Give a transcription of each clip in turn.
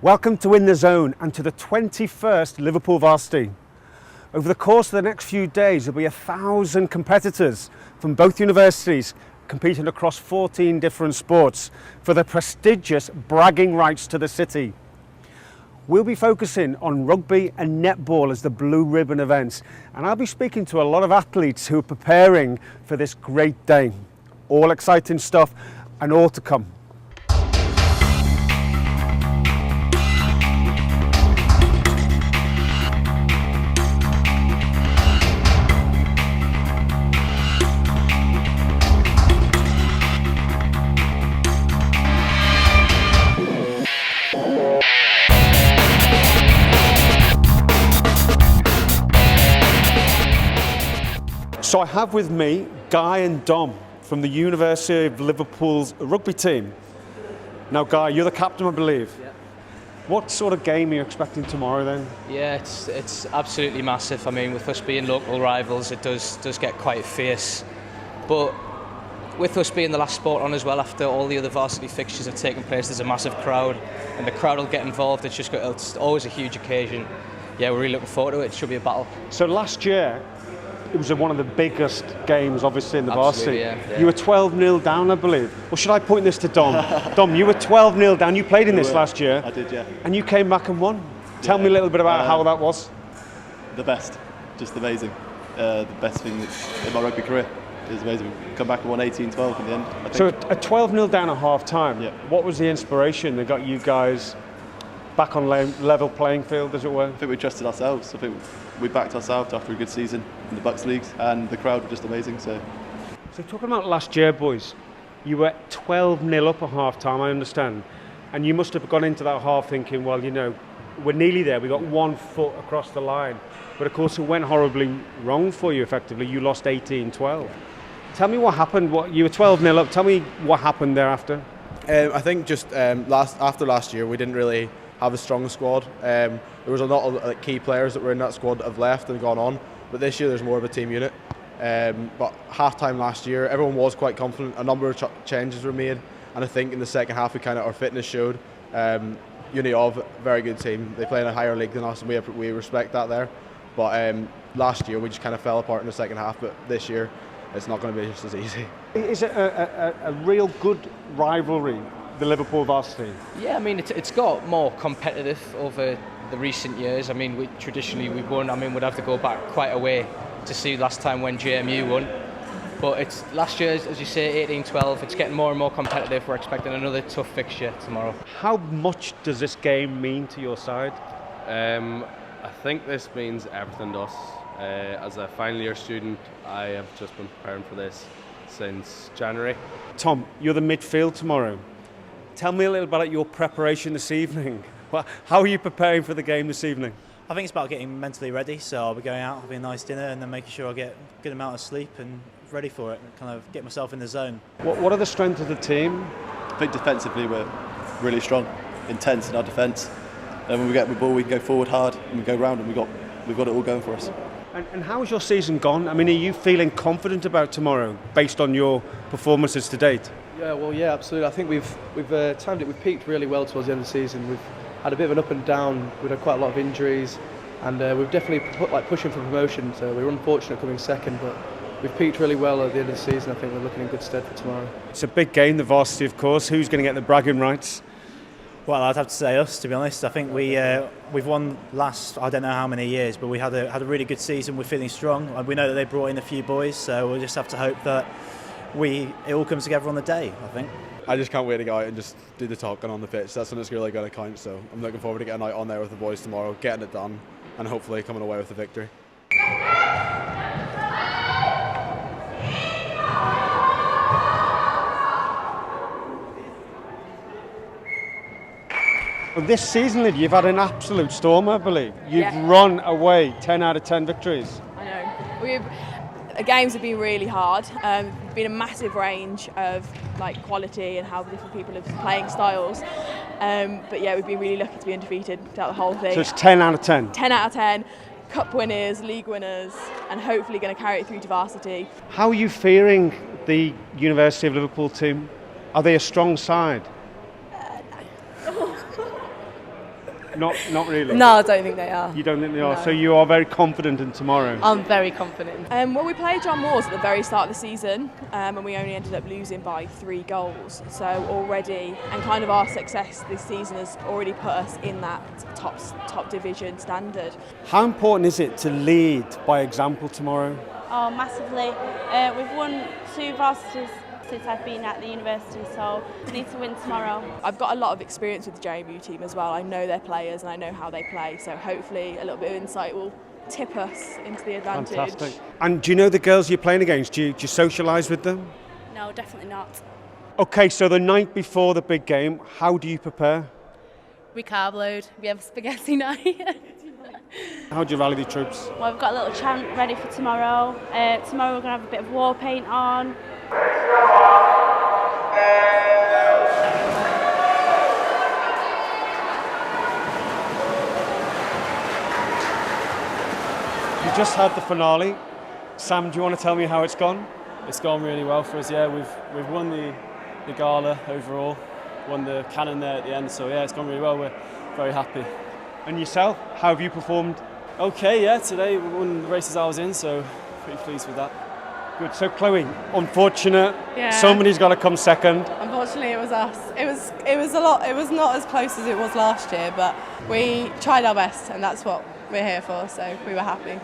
Welcome to In the Zone and to the 21st Liverpool Varsity. Over the course of the next few days, there'll be 1,000 competitors from both universities competing across 14 different sports for the prestigious bragging rights to the city. We'll be focusing on rugby and netball as the blue ribbon events, and I'll be speaking to a lot of athletes who are preparing for this great day. All exciting stuff and all to come. So I have with me Guy and Dom from the University of Liverpool's rugby team. Now Guy, you're the captain, I believe. Yeah. What sort of game are you expecting tomorrow then? Yeah, it's absolutely massive. I mean, with us being local rivals, it does get quite fierce. But with us being the last sport on as well, after all the other varsity fixtures have taken place, there's a massive crowd, and the crowd will get involved. It's always a huge occasion. Yeah, we're really looking forward to it. It should be a battle. So last year, it was one of the biggest games, obviously, in the varsity. Yeah. You were 12-0 down, I believe. Or should I point this to Dom? Dom, you were 12-0 down. You played in this last year. I did, yeah. And you came back and won. Tell me a little bit about how that was. The best. Just amazing. The best thing in my rugby career. It was amazing. Come back and won 18-12 in the end, I think. So a 12-0 down at half-time. Yeah. What was the inspiration that got you guys back on level playing field, as it were? I think we trusted ourselves. I think we backed ourselves after a good season in the Bucks leagues, and the crowd were just amazing. So talking about last year, boys, you were 12-0 up at half-time, I understand, and you must have gone into that half thinking, well, you know, we're nearly there. We got 1 foot across the line, but of course it went horribly wrong for you. Effectively, you lost 18-12. Tell me what happened. You were 12-0 up. Tell me what happened thereafter. I think just after last year, we didn't really have a strong squad. There was a lot of key players that were in that squad that have left and gone on, but this year there's more of a team unit. But half-time last year, everyone was quite confident. A number of changes were made, and I think in the second half our fitness showed. Uni of very good team. They play in a higher league than us, and we respect that there. But last year we just kind of fell apart in the second half. But this year it's not going to be just as easy. Is it a real good rivalry, the Liverpool Varsity? Yeah, I mean, it's got more competitive over the recent years. I mean, traditionally we've won. I mean, we'd have to go back quite a way to see last time when JMU won. But it's last year, as you say, 18-12. It's getting more and more competitive. We're expecting another tough fixture tomorrow. How much does this game mean to your side? I think this means everything to us. As a final year student, I have just been preparing for this since January. Tom, you're the midfield tomorrow. Tell me a little about your preparation this evening. How are you preparing for the game this evening? I think it's about getting mentally ready, so I'll be going out, having a nice dinner, and then making sure I get a good amount of sleep and ready for it, and kind of get myself in the zone. What are the strengths of the team? I think defensively we're really strong, intense in our defence. And when we get the ball, we can go forward hard, and we go round, and we've got it all going for us. And how has your season gone? I mean, are you feeling confident about tomorrow based on your performances to date? Yeah, absolutely. I think we've timed it. We've peaked really well towards the end of the season. We've had a bit of an up and down. We've had quite a lot of injuries, and we've definitely pushing for promotion. So we were unfortunate coming second, but we've peaked really well at the end of the season. I think we're looking in good stead for tomorrow. It's a big game, the varsity, of course. Who's going to get the bragging rights? Well, I'd have to say us, to be honest. I think we've won last, I don't know how many years, but we had a really good season. We're feeling strong, and we know that they brought in a few boys, so we'll just have to hope that it all comes together on the day, I think. I just can't wait to go out and just do the talking on the pitch. That's when it's really going to count. So I'm looking forward to getting out on there with the boys tomorrow, getting it done, and hopefully coming away with the victory. Well, this season, Lydia, you've had an absolute storm, I believe. You've run away 10 out of 10 victories. I know. The games have been really hard. There's been a massive range of quality and how different people have playing styles. But yeah, we've been really lucky to be undefeated throughout the whole thing. So it's 10 out of 10? 10 out of 10. Cup winners, league winners, and hopefully going to carry it through to varsity. How are you fearing the University of Liverpool team? Are they a strong side? Not really? No, I don't think they are. You don't think they are? No. So you are very confident in tomorrow? I'm very confident. Well, we played John Moores at the very start of the season, and we only ended up losing by 3 goals. So already, and kind of our success this season has already put us in that top division standard. How important is it to lead by example tomorrow? Oh, massively. We've won 2 varsities since I've been at the university, so we need to win tomorrow. I've got a lot of experience with the JMU team as well. I know their players and I know how they play, so hopefully a little bit of insight will tip us into the advantage. Fantastic. And do you know the girls you're playing against? Do you socialise with them? No, definitely not. Okay, so the night before the big game, how do you prepare? We carb load, we have spaghetti night. How do you rally the troops? Well, we've got a little chant ready for tomorrow. Tomorrow we're going to have a bit of war paint on. You just had the finale. Sam, do you want to tell me how it's gone? It's gone really well for us, yeah. We've won the gala overall, won the cannon there at the end, so yeah, it's gone really well. We're very happy. And yourself, how have you performed? Okay, yeah, today we won the races I was in, so pretty pleased with that. Good. So Chloe, unfortunate. Yeah. Somebody's got to come second. Unfortunately, it was us. It was a lot. It was not as close as it was last year, but we tried our best, and that's what we're here for. So we were happy.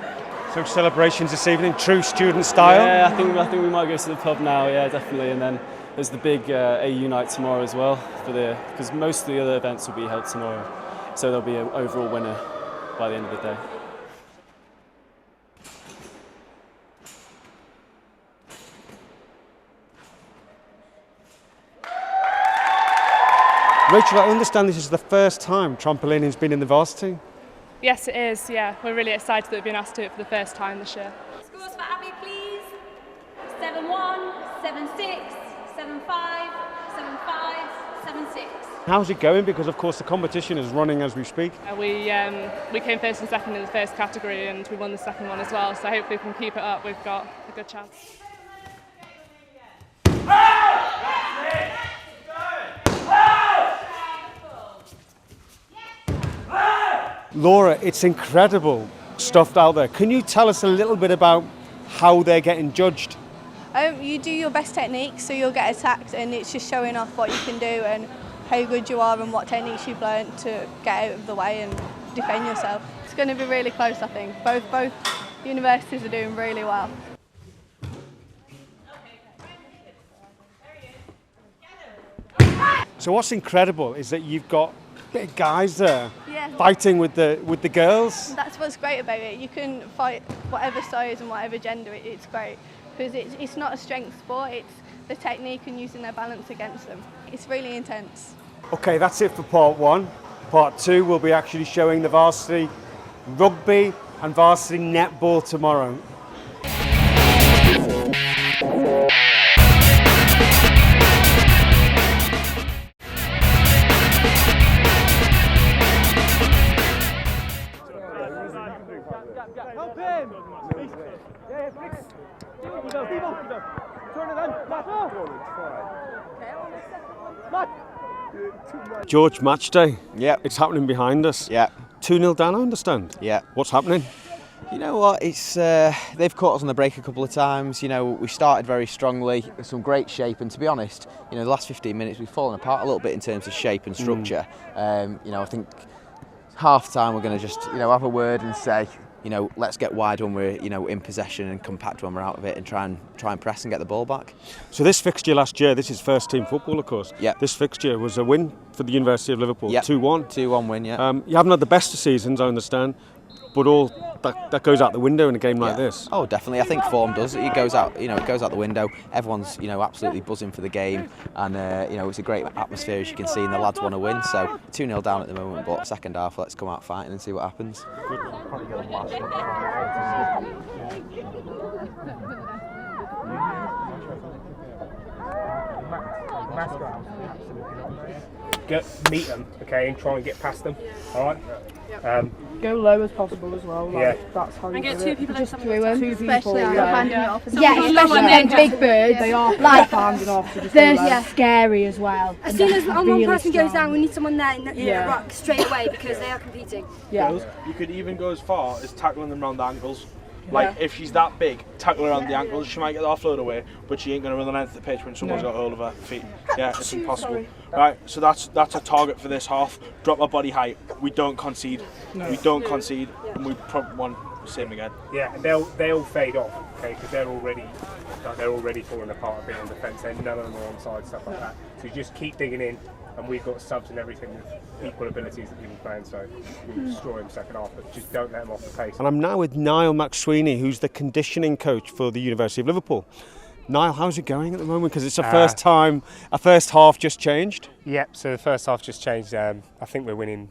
So celebrations this evening, true student style. Yeah, I think we might go to the pub now. Yeah, definitely. And then there's the big AU night tomorrow as well, because most of the other events will be held tomorrow. So there'll be an overall winner by the end of the day. Rachel, I understand this is the first time trampolining has been in the varsity. Yes, it is. Yeah, we're really excited that we've been asked to do it for the first time this year. Scores for Abby, please. 7-1, 7-6, 7-5, 7-5, 7-6. How's it going? Because of course the competition is running as we speak. We came first and second in the first category, and we won the second one as well. So hopefully, if we can keep it up, we've got a good chance. Laura, it's incredible stuff out there. Can you tell us a little bit about how they're getting judged? You do your best techniques, so you'll get attacked, and it's just showing off what you can do and how good you are and what techniques you've learned to get out of the way and defend yourself. It's going to be really close, I think. Both universities are doing really well. So what's incredible is that you've got big guys there Yeah. fighting with the girls. That's what's great about it. You can fight whatever size and whatever gender. It's great because it's not a strength sport. It's the technique and using their balance against them. It's really intense. Okay, that's it for part 1. Part 2 will be actually showing the varsity rugby and varsity netball tomorrow. George, match day. Yeah. It's happening behind us. Yeah. 2-0 down, I understand. Yeah. What's happening? You know what? It's they've caught us on the break a couple of times. You know, we started very strongly, some great shape, and to be honest, you know, the last 15 minutes we've fallen apart a little bit in terms of shape and structure. You know, I think half time we're going to just have a word and say, let's get wide when we're in possession and compact when we're out of it, and try and press and get the ball back. So this fixture last year, this is first team football, of course. Yeah. This fixture was a win for the University of Liverpool. Yeah. 2-1. 2-1 win. Yeah. You haven't had the best of seasons, I understand, but all that goes out the window in a game like this. Oh, definitely. I think form does. It goes out. It goes out the window. Everyone's absolutely buzzing for the game, and it's a great atmosphere, as you can see, and the lads want to win. So 2-0 down at the moment, but second half, let's come out fighting and see what happens. Meet them, okay, and try and get past them. All right. Go low as possible as well. Like, Yeah. that's how you And get do two it. people Just over through them. especially people, handing yeah. it off. Yeah, especially them them big birds. They are like handing off. So just they're go low. scary as well. As soon as one person goes down, we need someone there in Yeah. rock straight away because they are competing. Yeah. You could even go as far as tackling them around the ankles. Like, if she's that big, tackle her around the ankles. She might get the offload away, but she ain't going to run the length of the pitch when someone's got hold of her feet. Yeah, it's impossible. Right, so that's a target for this half. Drop our body height. We don't concede. We don't concede, and we probably want the same again. Yeah, and they'll fade off, okay, because they're already falling apart a bit on defence. And none of them are onside, stuff like that. So you just keep digging in, and we've got subs and everything with equal abilities that people playing. So we'll destroy them second half, but just don't let them off the pace. And I'm now with Niall McSweeney, who's the conditioning coach for the University of Liverpool. Niall, how's it going at the moment? Because it's a first half just changed. Yep, so the first half just changed. I think we're winning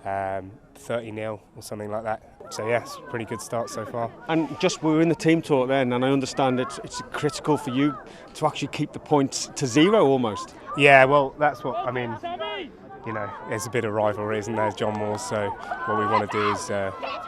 30-0 or something like that. So yes, pretty good start so far. And just we were in the team talk then, and I understand it's critical for you to actually keep the points to zero almost. Yeah, well, that's what I mean. You know, there's a bit of rivalry, isn't there, John Moore? So what we want to do is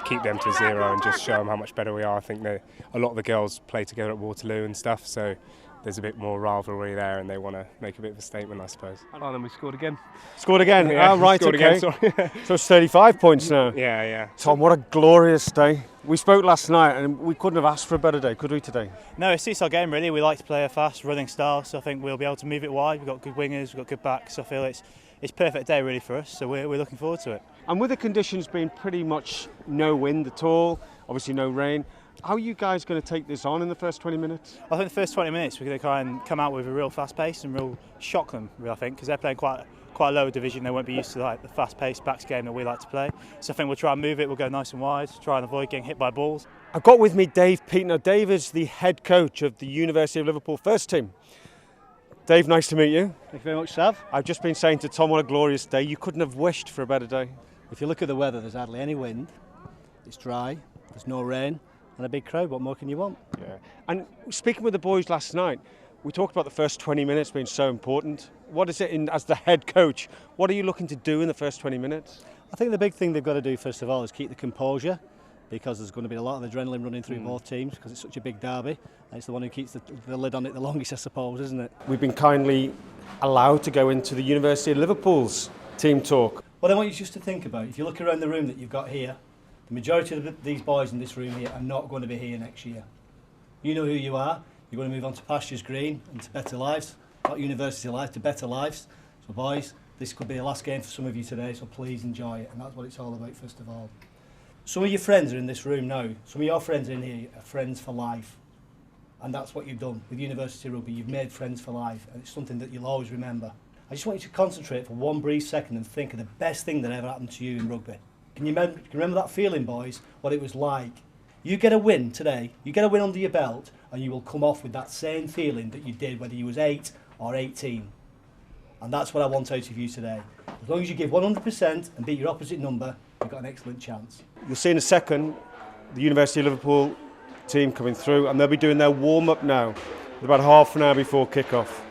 keep them to zero and just show them how much better we are. I think a lot of the girls play together at Waterloo and stuff, so there's a bit more rivalry there, and they want to make a bit of a statement, I suppose. Oh, then we scored again. Scored again? Yeah, right, scored okay. again, sorry. So it's 35 points now. Yeah. Tom, what a glorious day. We spoke last night, and we couldn't have asked for a better day, could we, today? No, it suits our game really. We like to play a fast running style, so I think we'll be able to move it wide. We've got good wingers, we've got good backs, so I feel it's perfect day really for us, so we're looking forward to it. And with the conditions being pretty much no wind at all, obviously no rain, how are you guys going to take this on in the first 20 minutes? I think the first 20 minutes we're going to try and come out with a real fast pace and real shock them, I think, because they're playing quite a lower division. They won't be used to like the fast-paced backs game that we like to play. So I think we'll try and move it, we'll go nice and wide, try and avoid getting hit by balls. I've got with me Dave Peat. Now, Dave is the head coach of the University of Liverpool first team. Dave, nice to meet you. Thank you very much, Sav. I've just been saying to Tom, what a glorious day. You couldn't have wished for a better day. If you look at the weather, there's hardly any wind. It's dry, there's no rain, and a big crowd. What more can you want? Yeah. And speaking with the boys last night, we talked about the first 20 minutes being so important. What is it, as the head coach, what are you looking to do in the first 20 minutes? I think the big thing they've got to do, first of all, is keep the composure, because there's going to be a lot of adrenaline running through both teams, because it's such a big derby. And it's the one who keeps the lid on it the longest, I suppose, isn't it? We've been kindly allowed to go into the University of Liverpool's team talk. What I want you just to think about, if you look around the room that you've got here, the majority of these boys in this room here are not going to be here next year. You know who you are. You're going to move on to pastures green and to better lives, not university life, to better lives. So boys, this could be the last game for some of you today, so please enjoy it, and that's what it's all about first of all. Some of your friends are in this room now. Some of your friends in here are friends for life. And that's what you've done with University Rugby. You've made friends for life, and it's something that you'll always remember. I just want you to concentrate for one brief second and think of the best thing that ever happened to you in rugby. Can you remember that feeling, boys, what it was like? You get a win today, you get a win under your belt, and you will come off with that same feeling that you did whether you was 8 or 18. And that's what I want out of you today. As long as you give 100% and beat your opposite number, you've got an excellent chance. You'll see in a second the University of Liverpool team coming through, and they'll be doing their warm-up now, about half an hour before kick-off.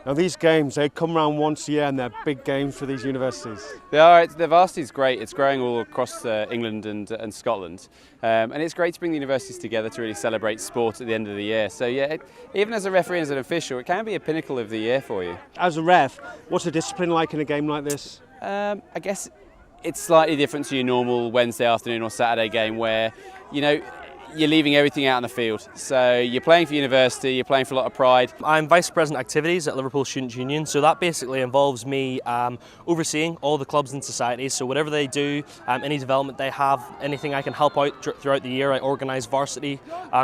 Now these games, they come around once a year, and they're big games for these universities. They are. The varsity is great. It's growing all across England and Scotland, and it's great to bring the universities together to really celebrate sport at the end of the year. So yeah, even as a referee and as an official, it can be a pinnacle of the year for you. As a ref, what's the discipline like in a game like this? I guess it's slightly different to your normal Wednesday afternoon or Saturday game where, you know, you're leaving everything out on the field. So you're playing for university, you're playing for a lot of pride. I'm Vice President Activities at Liverpool Student Union, so that basically involves me overseeing all the clubs and societies. So whatever they do, any development they have, anything I can help out throughout the year. I organise Varsity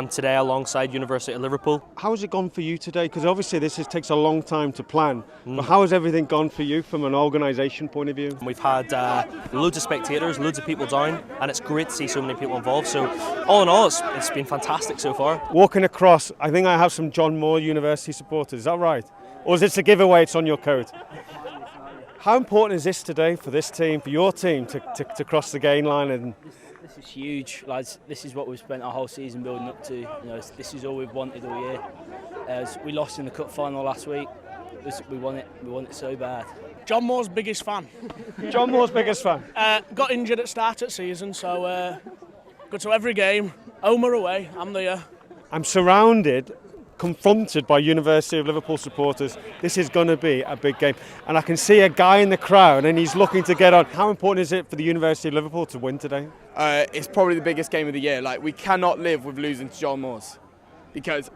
today alongside University of Liverpool. How has it gone for you today? Because obviously this takes a long time to plan, but how has everything gone for you from an organisation point of view? We've had loads of spectators, loads of people down, and it's great to see so many people involved. So all in all, it's been fantastic so far. Walking across, I think I have some John Moore University supporters, is that right? Or is it a giveaway, it's on your coat? How important is this today for this team, for your team, to cross the gain line? And this is huge, lads. This is what we've spent our whole season building up to. You know, this is all we've wanted all year. We lost in the cup final last week. We want it so bad. John Moore's biggest fan. John Moore's biggest fan. Got injured at start of season, so go to every game, home or away. I'm there. I'm surrounded, confronted by University of Liverpool supporters. This is going to be a big game, and I can see a guy in the crowd, and he's looking to get on. How important is it for the University of Liverpool to win today? It's probably the biggest game of the year. Like, we cannot live with losing to John Moore's, because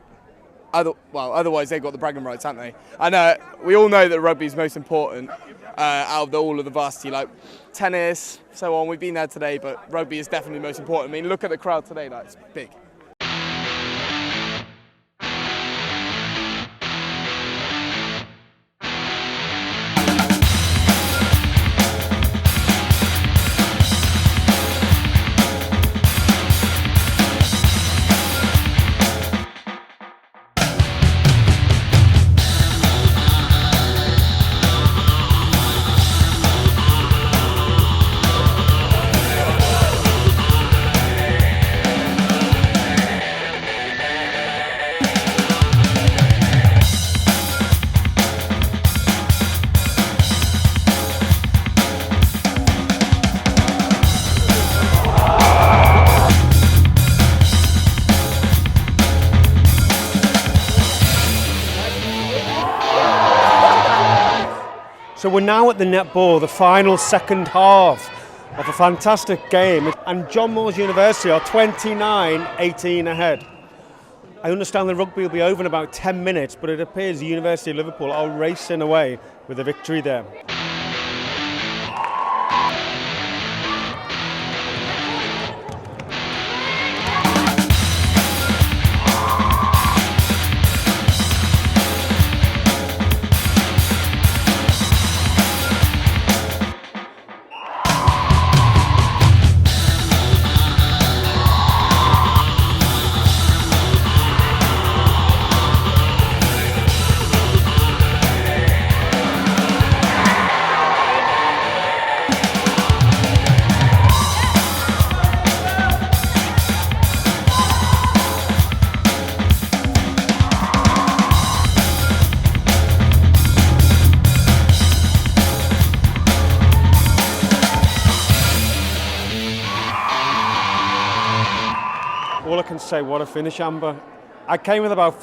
otherwise they've got the bragging rights, haven't they? And we all know that rugby is most important out of all of the varsity, like tennis, so on. We've been there today, but rugby is definitely most important. I mean, look at the crowd today, like, it's big. So we're now at the netball, the final second half of a fantastic game, and John Moore's University are 29-18 ahead. I understand the rugby will be over in about 10 minutes, but it appears the University of Liverpool are racing away with a victory there. All I can say, what a finish, Amber. I came with about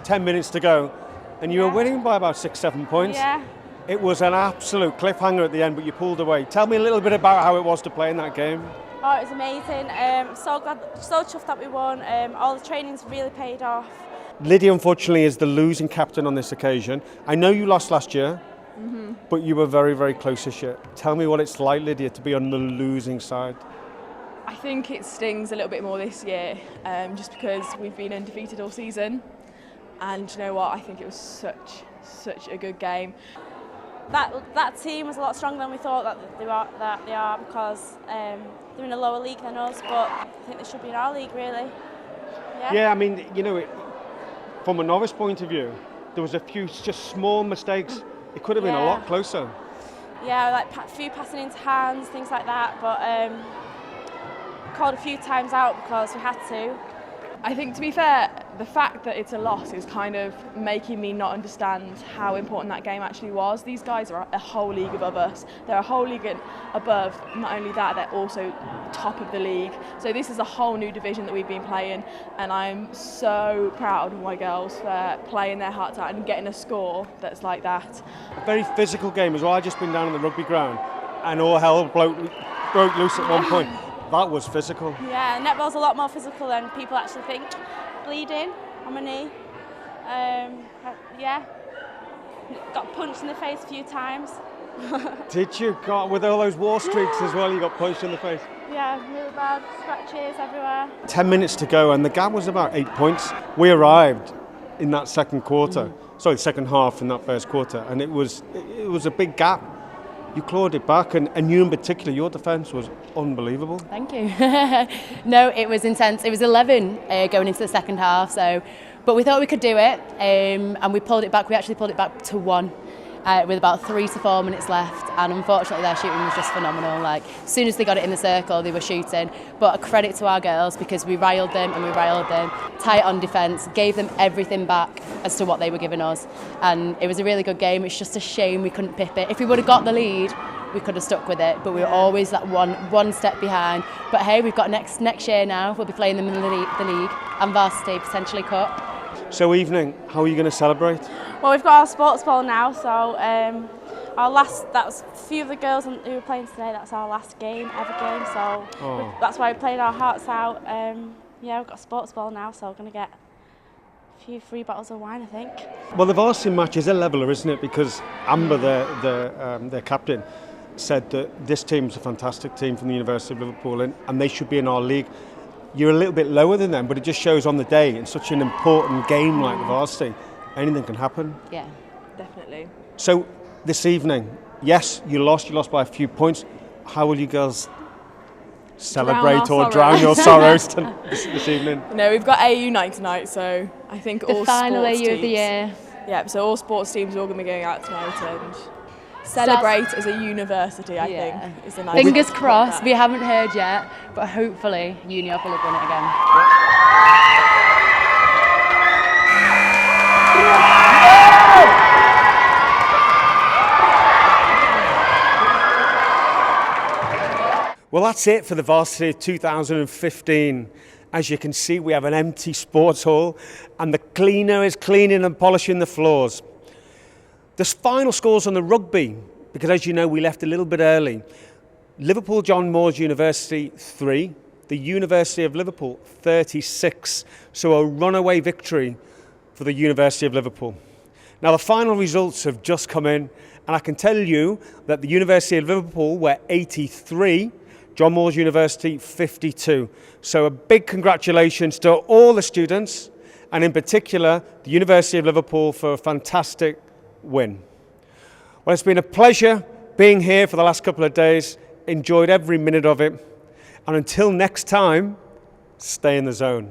10 minutes to go, and you were winning by about 6-7 points. Yeah. It was an absolute cliffhanger at the end, but you pulled away. Tell me a little bit about how it was to play in that game. Oh, it was amazing. So glad, so chuffed that we won. All the training's really paid off. Lydia, unfortunately, is the losing captain on this occasion. I know you lost last year, but you were very, very close this year. Tell me what it's like, Lydia, to be on the losing side. I think it stings a little bit more this year, just because we've been undefeated all season, and you know what? I think it was such a good game. That team was a lot stronger than we thought that they are because they're in a lower league than us, but I think they should be in our league, really. Yeah, I mean, you know, from a novice point of view, there was a few just small mistakes. It could have been a lot closer. Yeah, like a few passing into hands, things like that, but called a few times out because we had to. I think, to be fair, the fact that it's a loss is kind of making me not understand how important that game actually was. These guys are a whole league above us. They're a whole league above. Not only that, they're also top of the league. So this is a whole new division that we've been playing, and I'm so proud of my girls for playing their hearts out and getting a score that's like that. A very physical game as well. I've just been down on the rugby ground, and all hell broke loose at one point. That was physical. Yeah, netball's a lot more physical than people actually think. Bleeding on my knee. Yeah, got punched in the face a few times. Did you? God, with all those war streaks as well, you got punched in the face. Yeah, really bad, scratches everywhere. 10 minutes to go, and the gap was about 8 points. We arrived in that second quarter, sorry, second half in that first quarter, and it was a big gap. You clawed it back, and you in particular, your defence was unbelievable. Thank you. No, it was intense. It was 11 going into the second half, but we thought we could do it, and we pulled it back. We actually pulled it back to 1. with about 3 to 4 minutes left, and unfortunately their shooting was just phenomenal. Like, as soon as they got it in the circle, they were shooting. But a credit to our girls, because we riled them, tight on defence, gave them everything back as to what they were giving us, and it was a really good game. It's just a shame we couldn't pip it. If we would have got the lead, we could have stuck with it, but we were always that one step behind. But hey, we've got next year now. We'll be playing them in the league and Varsity, potentially Cup. So evening, how are you going to celebrate? Well, we've got our sports ball now, so our last, that was a few of the girls who were playing today, that's our last game, ever game, so that's why we played our hearts out. Yeah, we've got a sports ball now, so we're going to get a few free bottles of wine, I think. Well, the varsity match is a leveller, isn't it? Because Amber, their captain, said that this team's a fantastic team from the University of Liverpool and they should be in our league. You're a little bit lower than them, but it just shows on the day, in such an important game like the varsity, anything can happen. Yeah, definitely. So this evening, yes, you lost by a few points. How will you girls celebrate or drown your sorrows this evening? No, we've got AU night tonight, so I think all final sports AU teams, of the year. Yeah, so all sports teams are all going to be going out tonight and celebrate as a university, I think, is the nice Fingers thing to crossed, put we haven't heard yet, but hopefully Uni will have won it again. Well, that's it for the Varsity 2015. As you can see, we have an empty sports hall and the cleaner is cleaning and polishing the floors. The final scores on the rugby, because as you know, we left a little bit early. Liverpool John Moores University 3, the University of Liverpool 36. So a runaway victory for the University of Liverpool. Now the final results have just come in and I can tell you that the University of Liverpool were 83, John Moores University 52. So a big congratulations to all the students and in particular the University of Liverpool for a fantastic win. Well, it's been a pleasure being here for the last couple of days. Enjoyed every minute of it. And until next time, stay in the zone.